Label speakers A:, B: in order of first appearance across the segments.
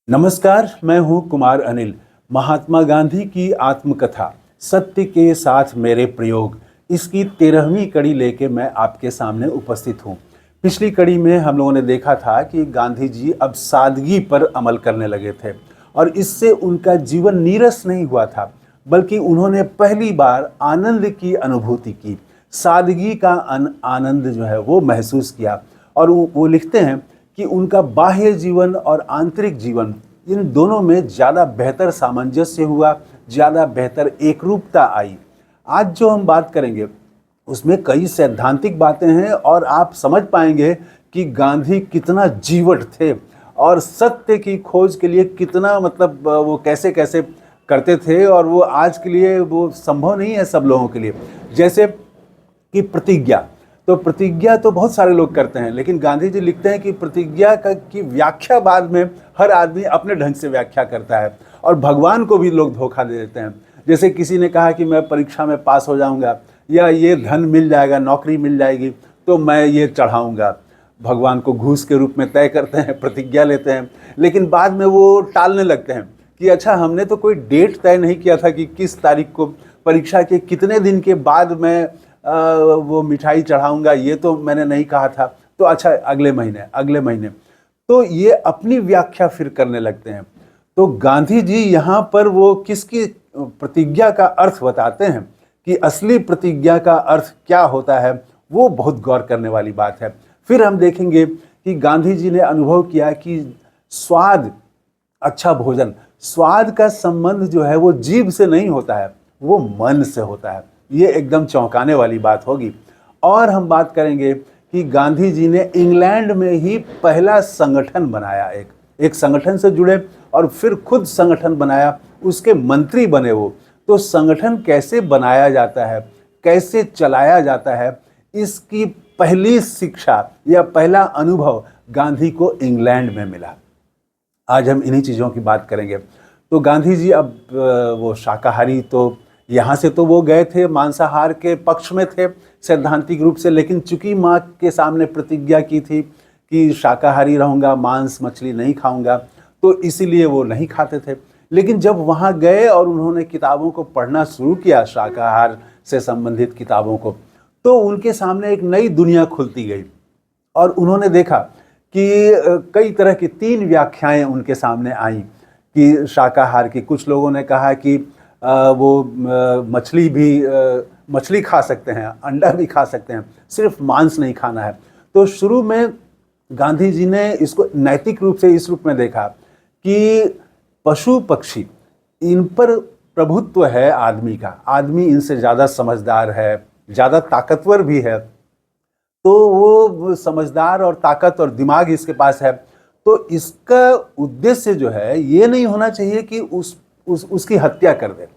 A: नमस्कार, मैं हूं कुमार अनिल। महात्मा गांधी की आत्मकथा सत्य के साथ मेरे प्रयोग, इसकी 13वीं कड़ी लेके मैं आपके सामने उपस्थित हूं। पिछली कड़ी में हम लोगों ने देखा था कि गांधी जी अब सादगी पर अमल करने लगे थे और इससे उनका जीवन नीरस नहीं हुआ था, बल्कि उन्होंने पहली बार आनंद की अनुभूति की, सादगी का आनंद जो है वो महसूस किया। और वो लिखते हैं कि उनका बाह्य जीवन और आंतरिक जीवन, इन दोनों में ज़्यादा बेहतर सामंजस्य हुआ, ज़्यादा बेहतर एकरूपता आई। आज जो हम बात करेंगे उसमें कई सैद्धांतिक बातें हैं और आप समझ पाएंगे कि गांधी कितना जीवट थे और सत्य की खोज के लिए कितना वो कैसे कैसे करते थे, और वो आज के लिए वो संभव नहीं है सब लोगों के लिए। जैसे कि प्रतिज्ञा, तो प्रतिज्ञा तो बहुत सारे लोग करते हैं, लेकिन गांधी जी लिखते हैं कि प्रतिज्ञा की व्याख्या बाद में हर आदमी अपने ढंग से व्याख्या करता है और भगवान को भी लोग धोखा दे देते हैं। जैसे किसी ने कहा कि मैं परीक्षा में पास हो जाऊंगा या ये धन मिल जाएगा, नौकरी मिल जाएगी तो मैं ये चढ़ाऊंगा, भगवान को घूस के रूप में तय करते हैं, प्रतिज्ञा लेते हैं, लेकिन बाद में वो टालने लगते हैं कि अच्छा, हमने तो कोई डेट तय नहीं किया था कि किस तारीख को, परीक्षा के कितने दिन के बाद मैं वो मिठाई चढ़ाऊंगा, ये तो मैंने नहीं कहा था, तो अच्छा अगले महीने। तो ये अपनी व्याख्या फिर करने लगते हैं। तो गांधी जी यहाँ पर वो किसकी प्रतिज्ञा का अर्थ बताते हैं कि असली प्रतिज्ञा का अर्थ क्या होता है, वो बहुत गौर करने वाली बात है। फिर हम देखेंगे कि गांधी जी ने अनुभव किया कि स्वाद, अच्छा भोजन, स्वाद का संबंध जो है वो जीभ से नहीं होता है, वो मन से होता है। ये एकदम चौंकाने वाली बात होगी। और हम बात करेंगे कि गांधी जी ने इंग्लैंड में ही पहला संगठन बनाया, एक संगठन से जुड़े और फिर खुद संगठन बनाया, उसके मंत्री बने वो। तो संगठन कैसे बनाया जाता है, कैसे चलाया जाता है, इसकी पहली शिक्षा या पहला अनुभव गांधी को इंग्लैंड में मिला। आज हम इन्हीं चीज़ों की बात करेंगे। तो गांधी जी अब वो शाकाहारी, तो यहाँ से तो वो गए थे, मांसाहार के पक्ष में थे सैद्धांतिक रूप से, लेकिन चूंकि माँ के सामने प्रतिज्ञा की थी कि शाकाहारी रहूँगा, मांस मछली नहीं खाऊंगा, तो इसीलिए वो नहीं खाते थे। लेकिन जब वहाँ गए और उन्होंने किताबों को पढ़ना शुरू किया, शाकाहार से संबंधित किताबों को, तो उनके सामने एक नई दुनिया खुलती गई और उन्होंने देखा कि कई तरह की 3 व्याख्याएं उनके सामने आई कि शाकाहार की। कुछ लोगों ने कहा कि मछली खा सकते हैं, अंडा भी खा सकते हैं, सिर्फ मांस नहीं खाना है। तो शुरू में गांधी जी ने इसको नैतिक रूप से इस रूप में देखा कि पशु पक्षी, इन पर प्रभुत्व है आदमी का, आदमी इनसे ज़्यादा समझदार है, ज़्यादा ताकतवर भी है, तो वो समझदार और ताकत और दिमाग इसके पास है। तो इसका उद्देश्य जो है ये नहीं होना चाहिए कि उसकी हत्या कर दे,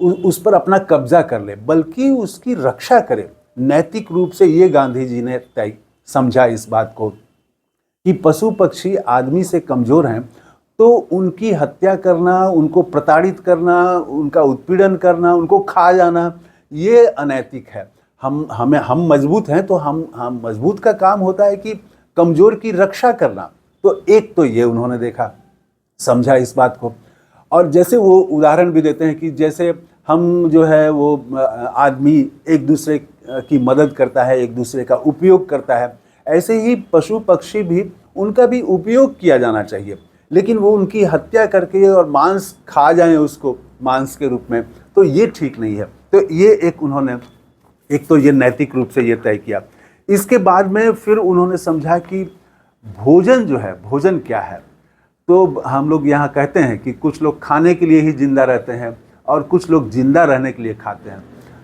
A: उस पर अपना कब्जा कर ले, बल्कि उसकी रक्षा करे। नैतिक रूप से ये गांधी जी ने तय समझा इस बात को कि पशु पक्षी आदमी से कमज़ोर हैं, तो उनकी हत्या करना, उनको प्रताड़ित करना, उनका उत्पीड़न करना, उनको खा जाना, ये अनैतिक है। हम मजबूत हैं, तो हम मजबूत का काम होता है कि कमज़ोर की रक्षा करना। तो एक तो ये उन्होंने देखा, समझा इस बात को। और जैसे वो उदाहरण भी देते हैं कि जैसे हम जो है वो आदमी एक दूसरे की मदद करता है, एक दूसरे का उपयोग करता है, ऐसे ही पशु पक्षी भी, उनका भी उपयोग किया जाना चाहिए, लेकिन वो उनकी हत्या करके और मांस खा जाएं उसको मांस के रूप में, तो ये ठीक नहीं है। तो ये एक तो ये नैतिक रूप से ये तय किया। इसके बाद में फिर उन्होंने समझा कि भोजन जो है, भोजन क्या है। तो हम लोग यहाँ कहते हैं कि कुछ लोग खाने के लिए ही जिंदा रहते हैं और कुछ लोग जिंदा रहने के लिए खाते हैं।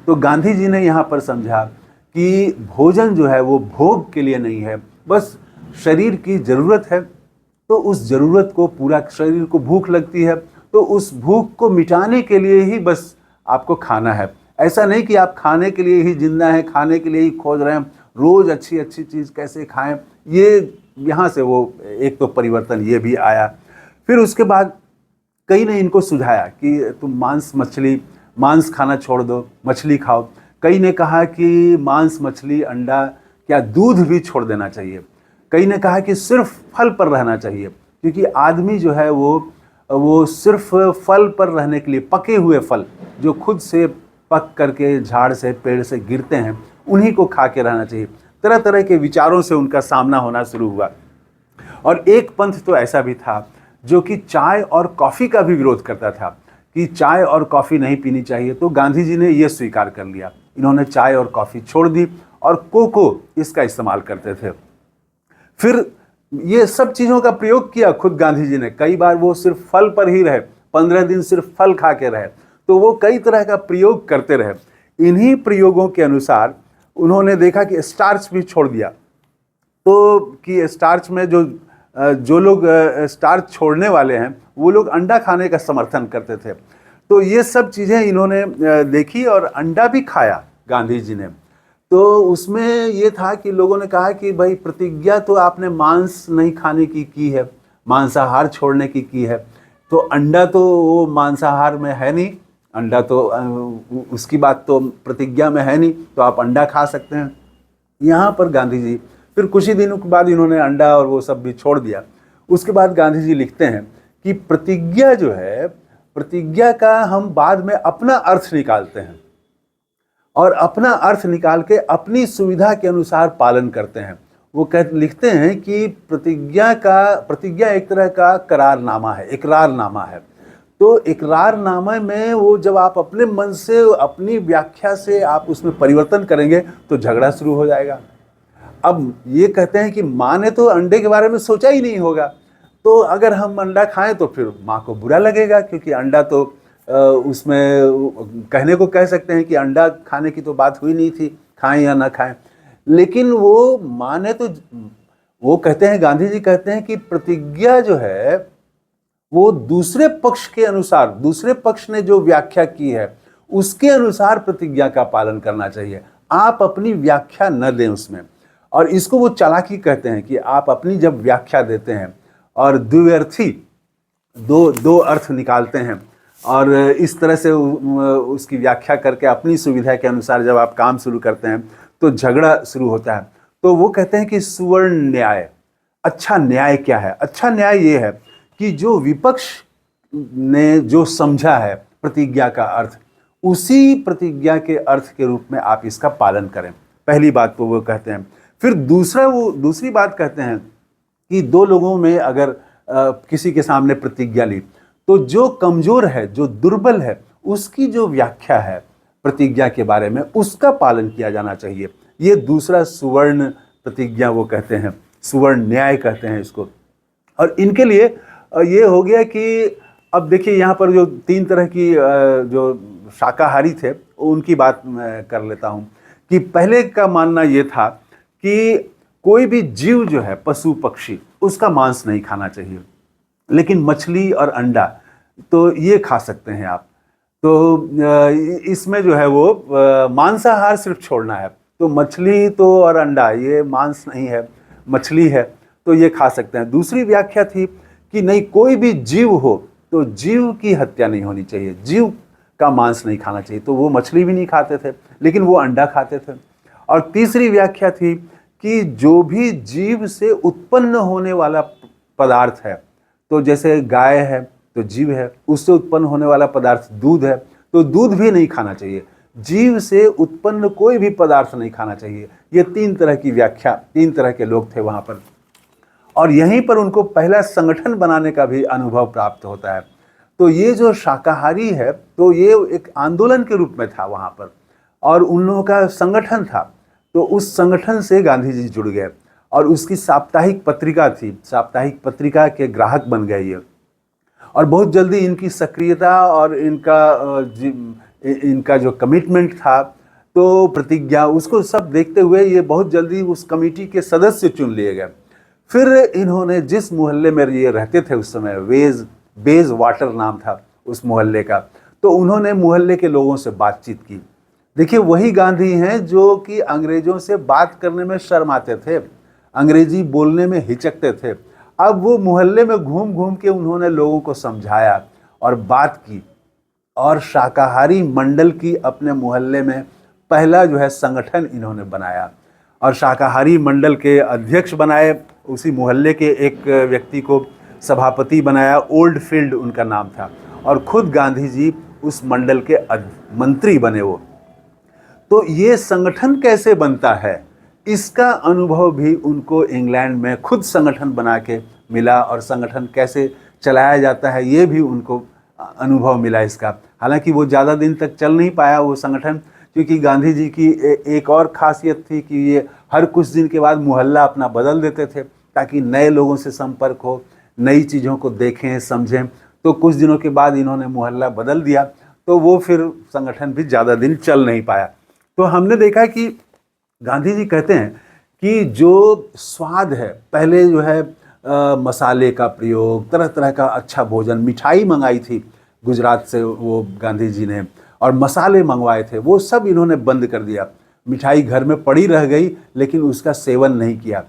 A: तो गांधी जी ने यहाँ पर समझा कि भोजन जो है वो भोग के लिए नहीं है, बस शरीर की ज़रूरत है, तो उस ज़रूरत को पूरा, शरीर को भूख लगती है तो उस भूख को मिटाने के लिए ही बस आपको खाना है। ऐसा नहीं कि आप खाने के लिए ही जिंदा हैं, खाने के लिए ही खोज रहे हैं, रोज़ अच्छी अच्छी चीज़ कैसे खाएं। ये यहाँ से वो एक तो परिवर्तन ये भी आया। फिर उसके बाद कई ने इनको सुझाया कि तुम मांस खाना छोड़ दो, मछली खाओ। कई ने कहा कि मांस, मछली, अंडा, क्या दूध भी छोड़ देना चाहिए। कई ने कहा कि सिर्फ फल पर रहना चाहिए। क्योंकि आदमी जो है वो सिर्फ फल पर रहने के लिए, पके हुए फल जो खुद से पक करके झाड़ से पेड़ से गिरते हैं, उन्हीं को खा के रहना चाहिए। तरह तरह के विचारों से उनका सामना होना शुरू हुआ। और एक पंथ तो ऐसा भी था जो कि चाय और कॉफ़ी का भी विरोध करता था कि चाय और कॉफ़ी नहीं पीनी चाहिए। तो गांधी जी ने ये स्वीकार कर लिया, इन्होंने चाय और कॉफ़ी छोड़ दी और कोको इसका इस्तेमाल करते थे। फिर ये सब चीज़ों का प्रयोग किया खुद गांधी जी ने, कई बार वो सिर्फ फल पर ही रहे, 15 दिन सिर्फ फल खा के रहे, तो वो कई तरह का प्रयोग करते रहे। इन्हीं प्रयोगों के अनुसार उन्होंने देखा कि स्टार्च भी छोड़ दिया, तो कि स्टार्च में जो लोग स्टार्च छोड़ने वाले हैं वो लोग अंडा खाने का समर्थन करते थे। तो ये सब चीज़ें इन्होंने देखी और अंडा भी खाया गांधी जी ने। तो उसमें ये था कि लोगों ने कहा कि भाई प्रतिज्ञा तो आपने मांस नहीं खाने की है, मांसाहार छोड़ने की है, तो अंडा तो वो मांसाहार में है नहीं, अंडा तो उसकी बात तो प्रतिज्ञा में है नहीं, तो आप अंडा खा सकते हैं। यहाँ पर गांधी जी फिर कुछ ही दिनों के बाद इन्होंने अंडा और वो सब भी छोड़ दिया। उसके बाद गांधी जी लिखते हैं कि प्रतिज्ञा जो है, प्रतिज्ञा का हम बाद में अपना अर्थ निकालते हैं और अपना अर्थ निकाल के अपनी सुविधा के अनुसार पालन करते हैं। वो लिखते हैं कि प्रतिज्ञा एक तरह का करारनामा है, इकरारनामा है। तो इकरारनामे में वो जब आप अपने मन से, अपनी व्याख्या से आप उसमें परिवर्तन करेंगे तो झगड़ा शुरू हो जाएगा। अब ये कहते हैं कि माँ ने तो अंडे के बारे में सोचा ही नहीं होगा, तो अगर हम अंडा खाएं तो फिर माँ को बुरा लगेगा, क्योंकि अंडा तो उसमें कहने को कह सकते हैं कि अंडा खाने की तो बात हुई नहीं थी, खाएं या ना खाएं। लेकिन वो माँ ने तो, वो कहते हैं, गांधी जी कहते हैं कि प्रतिज्ञा जो है वो दूसरे पक्ष के अनुसार, दूसरे पक्ष ने जो व्याख्या की है उसके अनुसार प्रतिज्ञा का पालन करना चाहिए, आप अपनी व्याख्या न दें उसमें। और इसको वो चालाकी कहते हैं कि आप अपनी जब व्याख्या देते हैं और द्व्यर्थी दो अर्थ निकालते हैं और इस तरह से उसकी व्याख्या करके अपनी सुविधा के अनुसार जब आप काम शुरू करते हैं तो झगड़ा शुरू होता है। तो वो कहते हैं कि सुवर्ण न्याय, अच्छा न्याय क्या है? अच्छा न्याय ये है कि जो विपक्ष ने जो समझा है प्रतिज्ञा का अर्थ, उसी प्रतिज्ञा के अर्थ के रूप में आप इसका पालन करें। पहली बात तो वो कहते हैं। फिर दूसरी बात कहते हैं कि दो लोगों में अगर किसी के सामने प्रतिज्ञा ली, तो जो कमजोर है, जो दुर्बल है, उसकी जो व्याख्या है प्रतिज्ञा के बारे में, उसका पालन किया जाना चाहिए। ये दूसरा सुवर्ण प्रतिज्ञा वो कहते हैं, सुवर्ण न्याय कहते हैं इसको। और इनके लिए ये हो गया कि अब देखिए यहाँ पर जो 3 तरह की जो शाकाहारी थे उनकी बात मैं कर लेता हूँ। कि पहले का मानना ये था कि कोई भी जीव जो है, पशु पक्षी, उसका मांस नहीं खाना चाहिए, लेकिन मछली और अंडा तो ये खा सकते हैं आप। तो इसमें जो है वो मांसाहार सिर्फ छोड़ना है। तो मछली तो और अंडा ये मांस नहीं है, मछली है, तो ये खा सकते हैं। दूसरी व्याख्या थी कि नहीं, कोई भी जीव हो तो जीव की हत्या नहीं होनी चाहिए, जीव का मांस नहीं खाना चाहिए, तो वो मछली भी नहीं खाते थे, लेकिन वो अंडा खाते थे। और तीसरी व्याख्या थी कि जो भी जीव से उत्पन्न होने वाला पदार्थ है, तो जैसे गाय है तो जीव है, उससे उत्पन्न होने वाला पदार्थ दूध है, तो दूध भी नहीं खाना चाहिए, जीव से उत्पन्न कोई भी पदार्थ नहीं खाना चाहिए। ये 3 तरह की व्याख्या, 3 तरह के लोग थे वहाँ पर। और यहीं पर उनको पहला संगठन बनाने का भी अनुभव प्राप्त होता है। तो ये जो शाकाहारी है, तो ये एक आंदोलन के रूप में था वहाँ पर, और उन लोगों का संगठन था। तो उस संगठन से गांधी जी जुड़ गए और उसकी साप्ताहिक पत्रिका थी, साप्ताहिक पत्रिका के ग्राहक बन गए ये। और बहुत जल्दी इनकी सक्रियता और इनका जो कमिटमेंट था, तो प्रतिज्ञा, उसको सब देखते हुए ये बहुत जल्दी उस कमेटी के सदस्य चुन लिए गए। फिर इन्होंने जिस मोहल्ले में ये रहते थे उस समय, बेज वाटर नाम था उस मोहल्ले का, तो उन्होंने मोहल्ले के लोगों से बातचीत की। देखिए वही गांधी हैं जो कि अंग्रेजों से बात करने में शर्माते थे, अंग्रेजी बोलने में हिचकते थे। अब वो मोहल्ले में घूम घूम के उन्होंने लोगों को समझाया और बात की, और शाकाहारी मंडल की अपने मोहल्ले में पहला जो है संगठन इन्होंने बनाया और शाकाहारी मंडल के अध्यक्ष बनाए उसी मोहल्ले के एक व्यक्ति को। सभापति बनाया, ओल्ड फील्ड उनका नाम था, और खुद गांधी जी उस मंडल के मंत्री बने वो। तो ये संगठन कैसे बनता है, इसका अनुभव भी उनको इंग्लैंड में खुद संगठन बना के मिला, और संगठन कैसे चलाया जाता है ये भी उनको अनुभव मिला इसका। हालांकि वो ज़्यादा दिन तक चल नहीं पाया वो संगठन, क्योंकि गांधी जी की एक और खासियत थी कि ये हर कुछ दिन के बाद मोहल्ला अपना बदल देते थे ताकि नए लोगों से संपर्क हो, नई चीज़ों को देखें समझें। तो कुछ दिनों के बाद इन्होंने मोहल्ला बदल दिया, तो वो फिर संगठन भी ज़्यादा दिन चल नहीं पाया। तो हमने देखा कि गांधी जी कहते हैं कि जो स्वाद है, पहले जो है मसाले का प्रयोग, तरह तरह का अच्छा भोजन, मिठाई मंगाई थी गुजरात से वो गांधी जी ने, और मसाले मंगवाए थे, वो सब इन्होंने बंद कर दिया। मिठाई घर में पड़ी रह गई लेकिन उसका सेवन नहीं किया।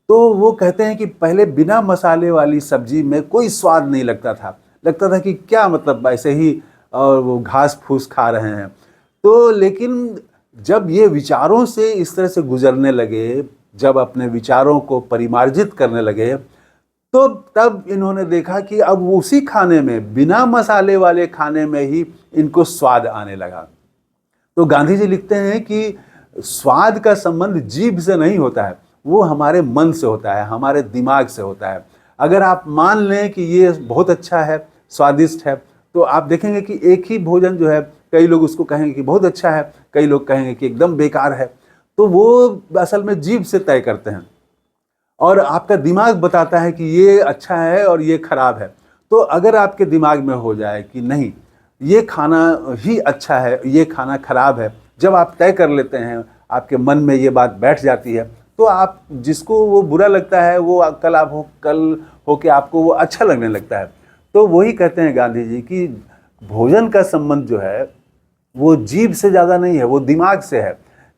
A: तो वो कहते हैं कि पहले बिना मसाले वाली सब्जी में कोई स्वाद नहीं लगता था कि क्या मतलब ऐसे ही वो घास फूस खा रहे हैं। तो लेकिन जब ये विचारों से इस तरह से गुजरने लगे, जब अपने विचारों को परिमार्जित करने लगे, तो तब इन्होंने देखा कि अब उसी खाने में, बिना मसाले वाले खाने में ही इनको स्वाद आने लगा। तो गांधी जी लिखते हैं कि स्वाद का संबंध जीभ से नहीं होता है, वो हमारे मन से होता है, हमारे दिमाग से होता है। अगर आप मान लें कि ये बहुत अच्छा है, स्वादिष्ट है, तो आप देखेंगे कि एक ही भोजन जो है, कई लोग उसको कहेंगे कि बहुत अच्छा है, कई लोग कहेंगे कि एकदम बेकार है। तो वो असल में जीभ से तय करते हैं, और आपका दिमाग बताता है कि ये अच्छा है और ये खराब है। तो अगर आपके दिमाग में हो जाए कि नहीं, ये खाना ही अच्छा है, ये खाना खराब है, जब आप तय कर लेते हैं, आपके मन में ये बात बैठ जाती है, तो आप जिसको वो बुरा लगता है वो कल होके आपको वो अच्छा लगने लगता है। तो वही कहते हैं गांधी जी कि भोजन का संबंध जो है वो जीभ से ज़्यादा नहीं है, वो दिमाग से है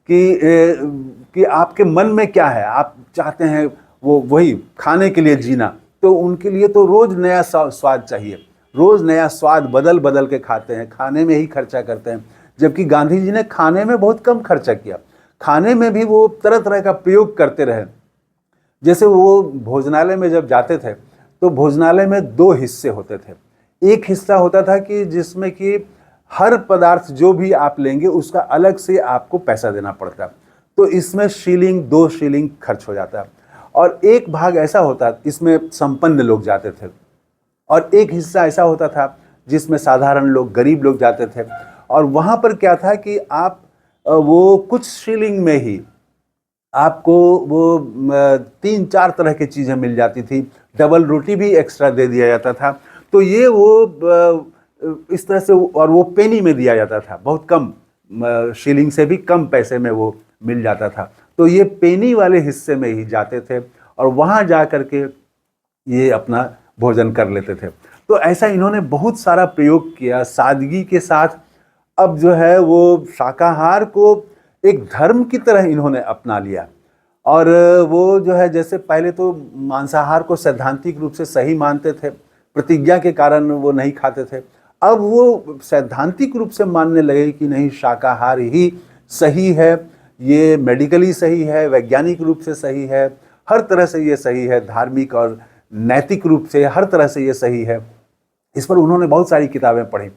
A: कि आपके मन में क्या है, आप चाहते हैं वो वही खाने के लिए जीना। तो उनके लिए तो रोज़ नया स्वाद चाहिए, रोज़ नया स्वाद बदल बदल के खाते हैं, खाने में ही खर्चा करते हैं। जबकि गांधी जी ने खाने में बहुत कम खर्चा किया, खाने में भी वो तरह तरह का प्रयोग करते रहे। जैसे वो भोजनालय में जब जाते थे तो भोजनालय में 2 हिस्से होते थे। एक हिस्सा होता था कि जिसमें कि हर पदार्थ जो भी आप लेंगे उसका अलग से आपको पैसा देना पड़ता, तो इसमें शीलिंग 2 शीलिंग खर्च हो जाता। और एक भाग ऐसा होता, इसमें संपन्न लोग जाते थे, और एक हिस्सा ऐसा होता था जिसमें साधारण लोग, गरीब लोग जाते थे। और वहाँ पर क्या था कि आप वो कुछ शीलिंग में ही आपको वो 3-4 तरह की चीज़ें मिल जाती थी, डबल रोटी भी एक्स्ट्रा दे दिया जाता था। तो ये वो इस तरह से, और वो पेनी में दिया जाता था, बहुत कम, शीलिंग से भी कम पैसे में वो मिल जाता था। तो ये पेनी वाले हिस्से में ही जाते थे और वहाँ जा कर के ये अपना भोजन कर लेते थे। तो ऐसा इन्होंने बहुत सारा प्रयोग किया सादगी के साथ। अब जो है वो शाकाहार को एक धर्म की तरह इन्होंने अपना लिया, और वो जो है, जैसे पहले तो मांसाहार को सैद्धांतिक रूप से सही मानते थे, प्रतिज्ञा के कारण वो नहीं खाते थे। अब वो सैद्धांतिक रूप से मानने लगे कि नहीं, शाकाहार ही सही है, ये मेडिकली सही है, वैज्ञानिक रूप से सही है, हर तरह से ये सही है, धार्मिक और नैतिक रूप से हर तरह से ये सही है। इस पर उन्होंने बहुत सारी किताबें पढ़ी।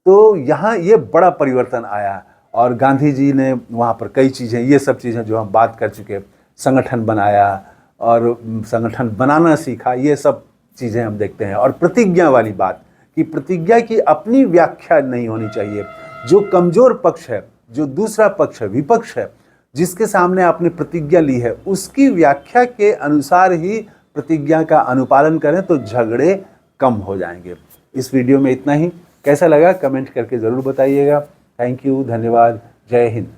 A: तो यहाँ ये बड़ा परिवर्तन आया, और गांधी जी ने वहाँ पर कई चीज़ें, ये सब चीज़ें जो हम बात कर चुके, संगठन बनाया और संगठन बनाना सीखा, ये सब चीज़ें हम देखते हैं। और प्रतिज्ञा वाली बात, कि प्रतिज्ञा की अपनी व्याख्या नहीं होनी चाहिए। जो कमज़ोर पक्ष है, जो दूसरा पक्ष है, विपक्ष है, जिसके सामने आपने प्रतिज्ञा ली है, उसकी व्याख्या के अनुसार ही प्रतिज्ञा का अनुपालन करें तो झगड़े कम हो जाएंगे। इस वीडियो में इतना ही। कैसा लगा कमेंट करके ज़रूर बताइएगा। थैंक यू, धन्यवाद, जय हिंद।